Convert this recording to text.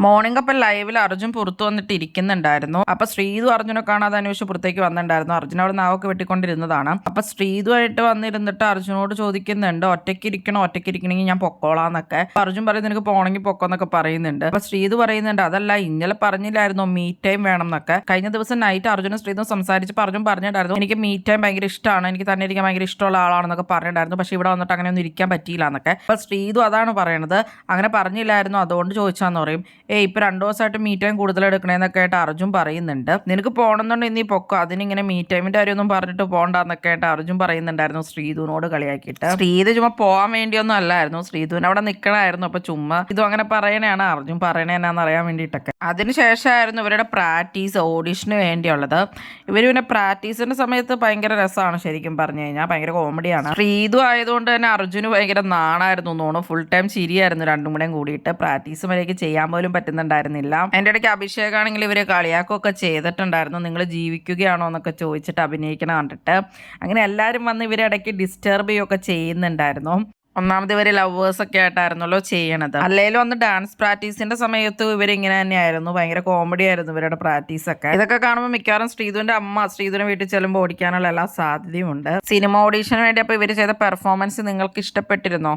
Morning അപ്പം ലൈവിൽ അർജുൻ പുറത്തു വന്നിട്ട് ഇരിക്കുന്നുണ്ടായിരുന്നു. അപ്പൊ ശ്രീതു അർജുനെ കാണാതെ അന്വേഷിച്ച് പുറത്തേക്ക് വന്നിട്ടുണ്ടായിരുന്നു. അർജുൻ അവിടെ നാവൊക്കെ വെട്ടിക്കൊണ്ടിരുന്നതാണ്. അപ്പൊ ശ്രീതുമായിട്ട് വന്നിരുന്നിട്ട് അർജുനോട് ചോദിക്കുന്നുണ്ട്, ഒറ്റയ്ക്ക് ഇരിക്കണമെങ്കിൽ ഞാൻ പൊക്കോളാന്നൊക്കെ. അർജുൻ പറയുന്നത് നിനക്ക് പോണെങ്കിൽ പൊക്കോന്നൊക്കെ പറയുന്നുണ്ട്. അപ്പൊ ശ്രീതു പറയുന്നുണ്ട്, അതല്ല ഇന്നലെ പറഞ്ഞില്ലായിരുന്നു മീ ടൈം വേണം എന്നൊക്കെ. കഴിഞ്ഞ ദിവസം നൈറ്റ് അർജുനും ശ്രീതും സംസാരിച്ചപ്പോൾ അർജുൻ പറഞ്ഞിട്ടുണ്ടായിരുന്നു എനിക്ക് മീ ടൈം ഭയങ്കര ഇഷ്ടമാണ്, എനിക്ക് തന്നെ ഇരിക്കാൻ ഭയങ്കര ഇഷ്ടമുള്ള ആളാണെന്നൊക്കെ പറഞ്ഞിട്ടുണ്ടായിരുന്നു. പക്ഷെ ഇവിടെ വന്നിട്ട് അങ്ങനെ ഒന്നും ഇരിക്കാൻ പറ്റിയില്ല എന്നൊക്കെ. അപ്പൊ ശ്രീതു അതാണ് പറയണത്, അങ്ങനെ പറഞ്ഞില്ലായിരുന്നു അതുകൊണ്ട് ചോദിച്ചാന്ന് പറയും. ഇപ്പൊ 2 ദിവസമായിട്ട് മീ ടൈം കൂടുതൽ എടുക്കണേന്നൊക്കെ ആയിട്ട് അർജുൻ പറയുന്നുണ്ട്. നിനക്ക് പോകണമെന്നുണ്ടെങ്കിൽ നീ പൊക്കോ, അതിനിങ്ങനെ മീ ടൈമിന്റെ കാര്യമൊന്നും പറഞ്ഞിട്ട് പോകണ്ടെന്നൊക്കെ ആയിട്ട് അർജുൻ പറയുന്നുണ്ടായിരുന്നു ശ്രീധുവിനോട് കളിയാക്കിയിട്ട്. ശ്രീധു ചുമ്മാ പോകാൻ വേണ്ടിയൊന്നും അല്ലായിരുന്നു, ശ്രീധുവിന് അവിടെ നിൽക്കണമായിരുന്നു. അപ്പൊ ചുമ്മാ ഇതും അങ്ങനെ പറയണയാണ്, അർജുൻ പറയണ എന്നാന്ന് അറിയാൻ വേണ്ടിയിട്ടൊക്കെ. അതിനുശേഷമായിരുന്നു ഇവരുടെ പ്രാക്ടീസ് ഓഡീഷന് വേണ്ടിയുള്ളത്. ഇവർ പിന്നെ പ്രാക്ടീസിന്റെ സമയത്ത് ഭയങ്കര രസമാണ് ശരിക്കും പറഞ്ഞു കഴിഞ്ഞാൽ, ഭയങ്കര കോമഡിയാണ്. ശ്രീധു ആയതുകൊണ്ട് തന്നെ അർജുന് ഭയങ്കര നാണായിരുന്നു തോന്നുന്നു. ഫുൾ ടൈം ചിരിയായിരുന്നു രണ്ടും കൂടെയും കൂടിയിട്ട്. പ്രാക്ടീസ് വരെയൊക്കെ ചെയ്യാൻ പോലും പറ്റുന്നുണ്ടായിരുന്നില്ല. അതിൻ്റെ ഇടയ്ക്ക് അഭിഷേകാണെങ്കിൽ ഇവര് കളിയാക്കൊക്കെ ചെയ്തിട്ടുണ്ടായിരുന്നു, നിങ്ങൾ ജീവിക്കുകയാണോ എന്നൊക്കെ ചോദിച്ചിട്ട് അഭിനയിക്കണം കണ്ടിട്ട്. അങ്ങനെ എല്ലാവരും വന്ന് ഇവരെ ഇടയ്ക്ക് ഡിസ്റ്റർബ് ചെയ്യുകയൊക്കെ ചെയ്യുന്നുണ്ടായിരുന്നു. ഒന്നാമത് ഇവര് ലവേഴ്സ് ഒക്കെ ആയിട്ടായിരുന്നല്ലോ ചെയ്യണത്. അല്ലേലും ഒന്ന് ഡാൻസ് പ്രാക്ടീസിന്റെ സമയത്ത് ഇവരിങ്ങനെ തന്നെയായിരുന്നു, ഭയങ്കര കോമഡി ആയിരുന്നു ഇവരുടെ പ്രാക്ടീസ് ഒക്കെ. ഇതൊക്കെ കാണുമ്പോൾ മിക്കവാറും ശ്രീധുവിന്റെ അമ്മ ശ്രീധുവിനെ വീട്ടിൽ ചെല്ലുമ്പോൾ ഓടിക്കാനുള്ള എല്ലാ സാധ്യതയും ഉണ്ട്. സിനിമ ഓഡീഷന് വേണ്ടി അപ്പോൾ ഇവർ ചെയ്ത പെർഫോമൻസ് നിങ്ങൾക്ക് ഇഷ്ടപ്പെട്ടിരുന്നോ?